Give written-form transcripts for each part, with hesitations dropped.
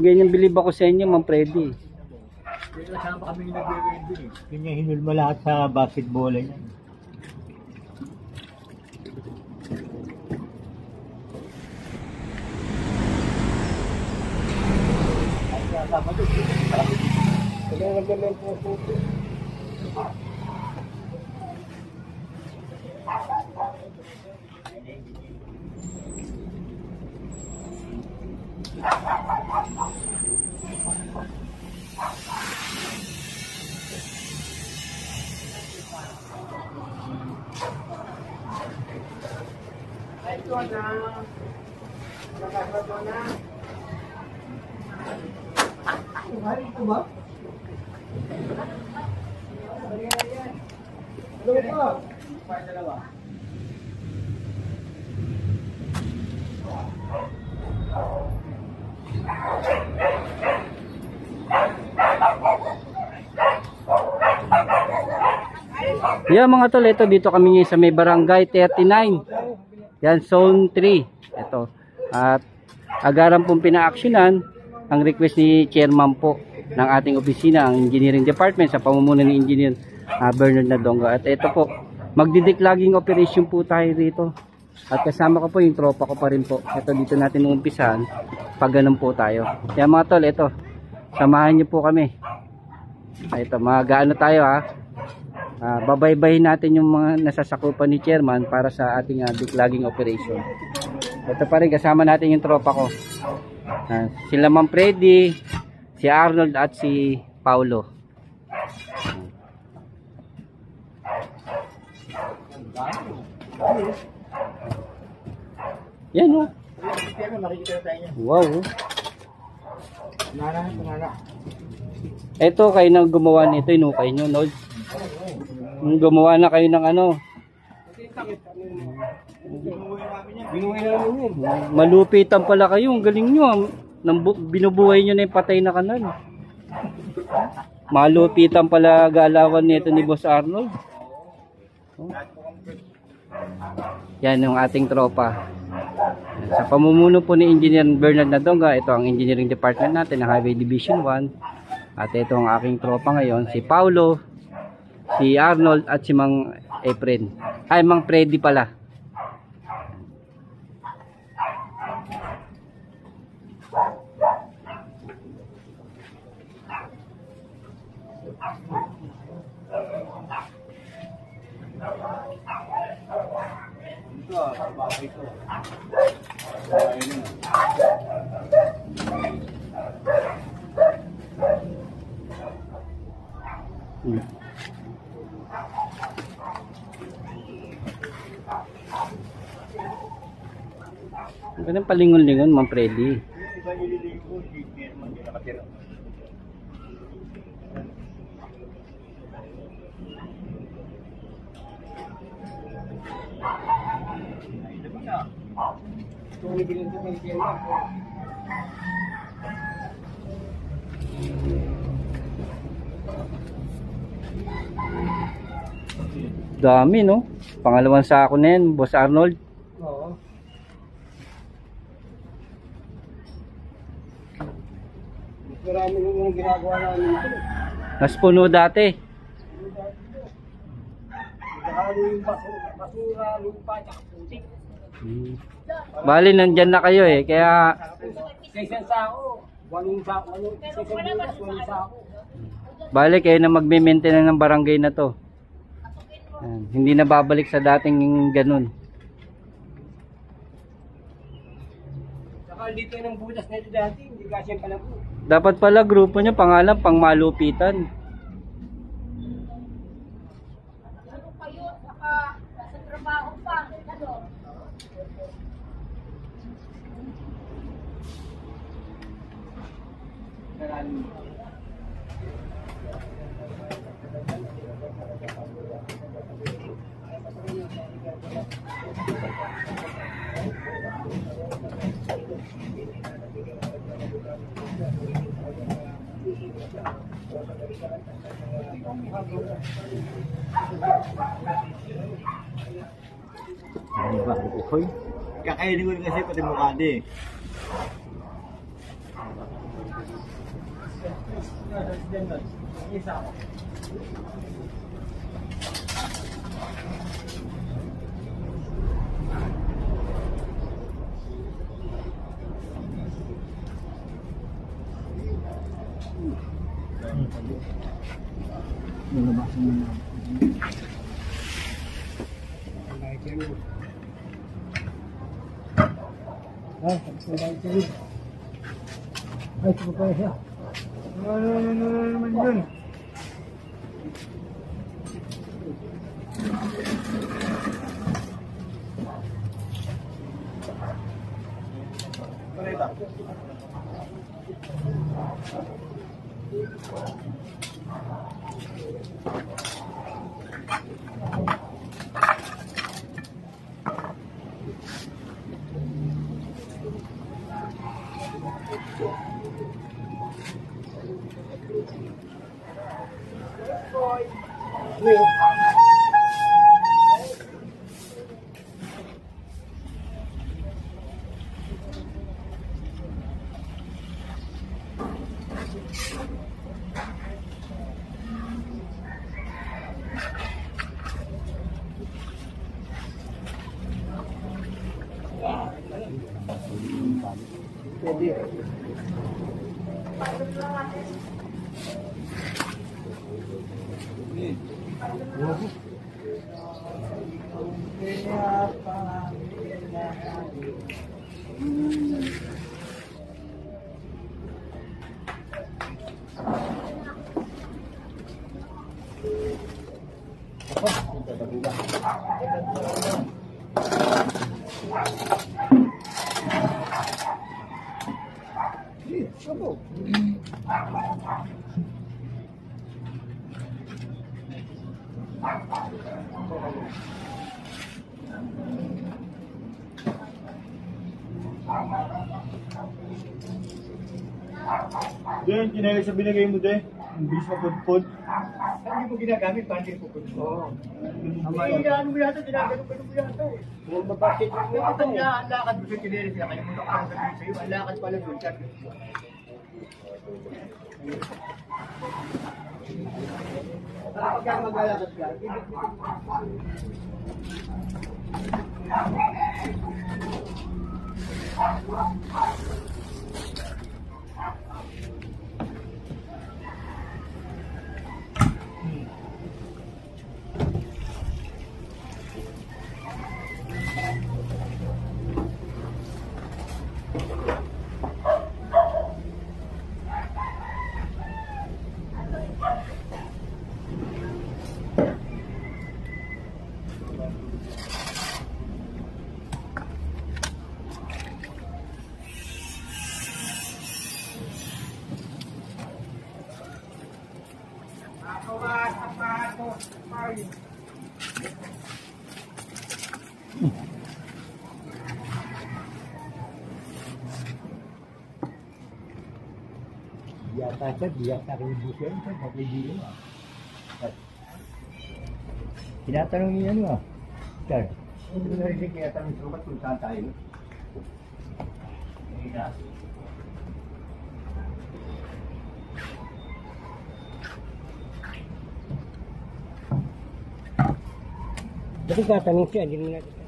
Ganyan bilib ako sa inyo, Ma'am Freddy. Kasama kami nagbe-welding eh. Ganyan hinulma lahat sa basketball yan. Yan mga tol, ito dito kami sa may barangay 39. Yan, zone 3. Ito. At agaran pong pinaaksyonan ang request ni chairman po ng ating opisina, ang engineering department sa pamumuno ni Engineer Bernard Nadonga. At ito po, magdideclogging operation po tayo rito. At kasama ko po yung tropa ko pa rin po. Ito dito natin umpisahan pag ganun po tayo. Yan mga tol, ito. Samahan niyo po kami. Ito, mag-ano tayo ha. Babaybayin natin yung mga nasasakupan ni chairman para sa ating declogging operation. Ito pa rin, kasama natin yung tropa ko. Sila Ma'am Freddy, si Arnold at si Paulo. Yan o. Wow. Ito kayo nang gumawa nito, inukay nyo, Nod. Gumawa na kayo ng ano. Malupitan pala kayo, ang galing nyo. Binubuhay nyo na yung patay na kanal. Malupitan pala galawan nito ni Boss Arnold. Yan yung ating tropa. Sa pamumuno po ni Engineer Bernard Nadonga, ito ang engineering department natin ng Highway Division 1. At ito ang aking tropa ngayon, si Paulo, si Arnold at si Mang Efren. Ay, Mang Freddy pala. Ganun palingon-lingon, Ma'am Freddy. Dami, no? Pangalawang sako na yan, Boss Arnold. Oo. Marami yung ginagawa namin ito. Mas puno dati. Nakalo yung basura, lupa, tsaka putik. Bali, nandyan na kayo eh. Kaya... Sa isang sako, walong sako. Bale, kayo na magme-maintain ng barangay na to. Yan. Hindi na babalik sa dating ganun. Saka dito ng butas na ito dati, hindi kasi pala po. Dapat pala grupo nyo, pangalan, pang malupitan. Ano kayo, saka sa trabaho pa, ano? Ano ba? Hoy. Kakainin ko rin kasi pati mukha di. Lalabasan mo na. Ay, ito pa siya. Ano naman yun? Diyan, kinaya sa binigay mo din. Ang bilis mapudpud. Hindi mo ginagamit, paano din pupudpud? Oo. Hindi, ano mo yata, ginagamit mo yata eh. Kung mabakit mo yata eh. Ang lakad mo sa kinaya siya, kaya mo nakakang sabihin sa'yo, ang lakad pala doon, sabi. Pagka mag-alakad ka, biasa saja, biasa ribuan kan pakai diri. Tinatanong niya ano ah. Sir, hindi na rin kaya tanong sa kung saan tayo. Jadi katanong siya, hindi mo natin.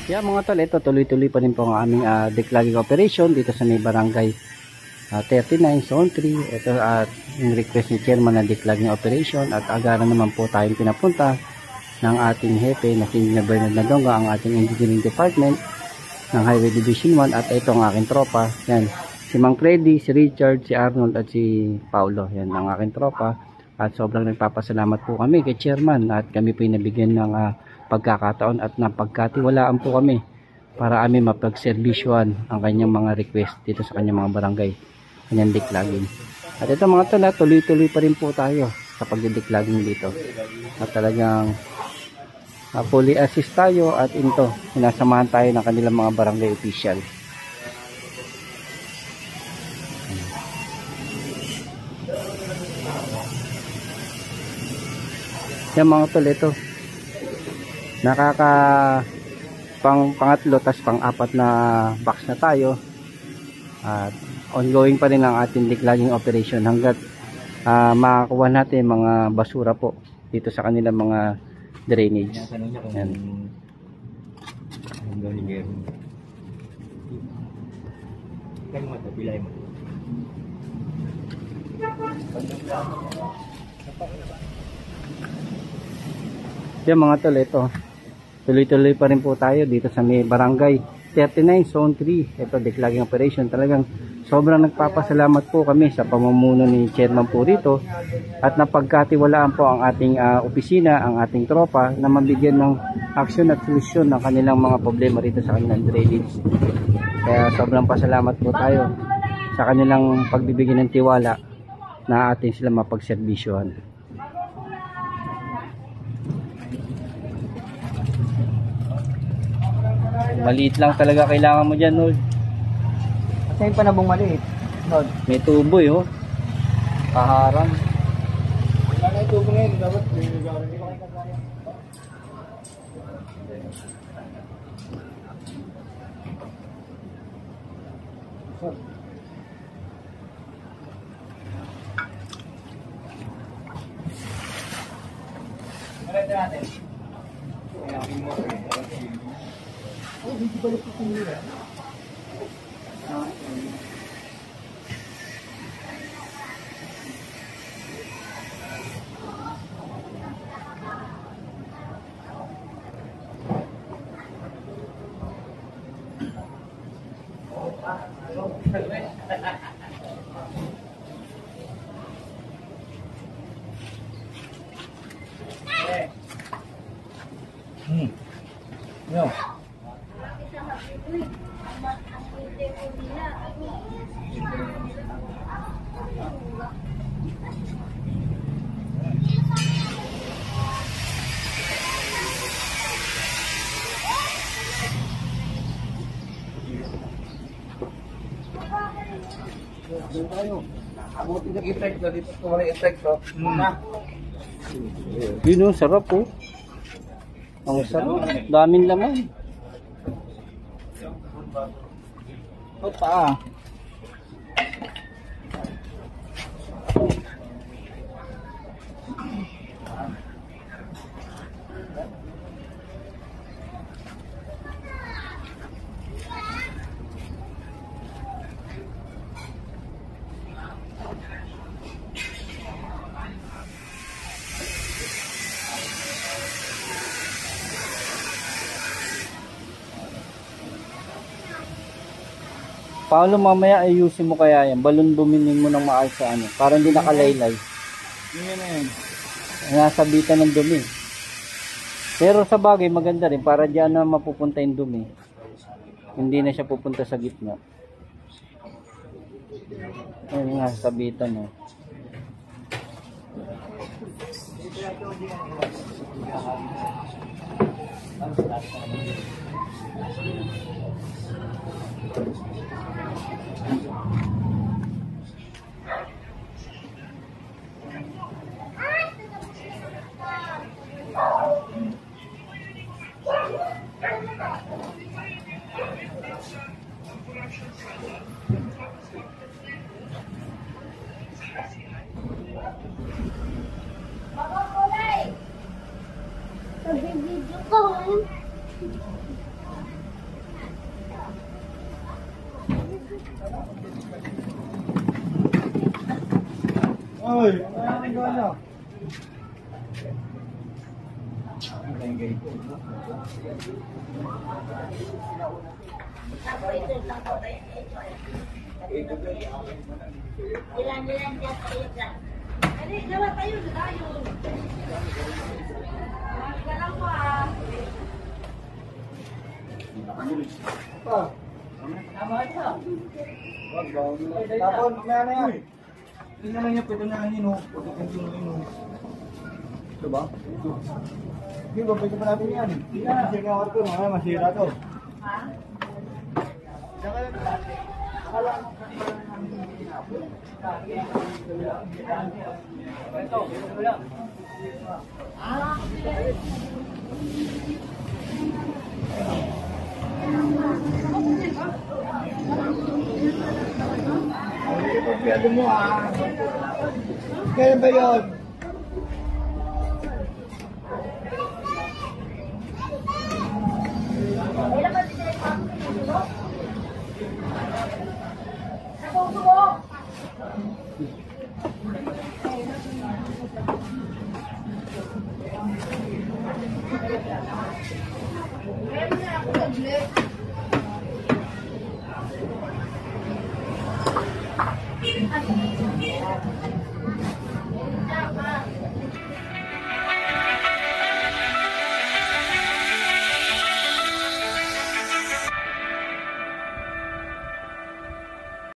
Yeah, mga tol, ito tuloy-tuloy pa rin po ang aming declogging operation dito sa may barangay 39 zone 3. Ito at yung request ni chairman na declogging operation, at agaran naman po tayong pinapunta ng ating hepe na si Engineer Bernard Nadonga, ang ating engineering department ng Highway Division 1, at ito ang aking tropa. Yan, si Mang Freddy, si Richard, si Arnold at si Paulo. Yan ang aking tropa, at sobrang nagpapasalamat po kami kay chairman, at kami po nabigyan ng pagkakataon at napagkatiwalaan po kami para amin mapagservisyohan ang kanyang mga request dito sa kanyang mga barangay, kanyang declogging. At ito mga tol, tuloy-tuloy pa rin po tayo sa pagdideclogging dito, at talagang fully assist tayo, at ito sinasamahan tayo ng kanilang mga barangay official. Yan mga tol, ito pangatlo tas pang-apat na box na tayo, at ongoing pa rin ang ating declogging operation hanggat makakuha natin mga basura po dito sa kanilang mga drainage. Yan. Yan mga tol, ito tuloy-tuloy pa rin po tayo dito sa may barangay 39 zone 3. Ito declogging operation. Talagang sobrang nagpapasalamat po kami sa pamumuno ni chairman po rito, at napagkatiwalaan po ang ating opisina, ang ating tropa, na mabigyan ng aksyon at solusyon ng kanilang mga problema rito sa kanilang drainage. Kaya sobrang pasalamat po tayo sa kanilang pagbibigay ng tiwala na ating sila mapagservisyohan. Maliit lang talaga kailangan mo dyan, Nod. Kasi pa na bong maliit. Nod. May tubo oh. Kaharang. Wala na ito ngayon. Dapat hindi ko kayo kagaya. Marito natin. Hindi balik ko kumira. No. Abutin ng effect na dito kung walang effect to. Yun oh, sarap oh. Ang sarap. Daming laman. Opa. Paolo, mamaya ayusin mo kaya yan. Balon buminin mo ng maayos sa ano. Para hindi nakalaylay. Yun na yun. Nasabitan ng dumi. Pero sa bagay maganda rin. Para diyan na mapupunta yung dumi. Hindi na siya pupunta sa gitna. Ayun nga, sabitan oh. Nag-video ko. Oy, ano na? Ilan-ilan dyan sa iyo dyan. Hindi, gawa tayo. Galang ko ah. Tapon, mamaya na yan. Tingnan lang niya, pwede na yun, oh. Pwede na yun, oh. Ito ba? Ito. Hindi, babay pa natin yan. Kasi nga ako ito, mamaya masira to. Ha? Pagpiyado mo, ah. Kaya ba yun? Ilan ba sila yung pamilya mo? Nakukuha. Kaya mo na ako nag-leg.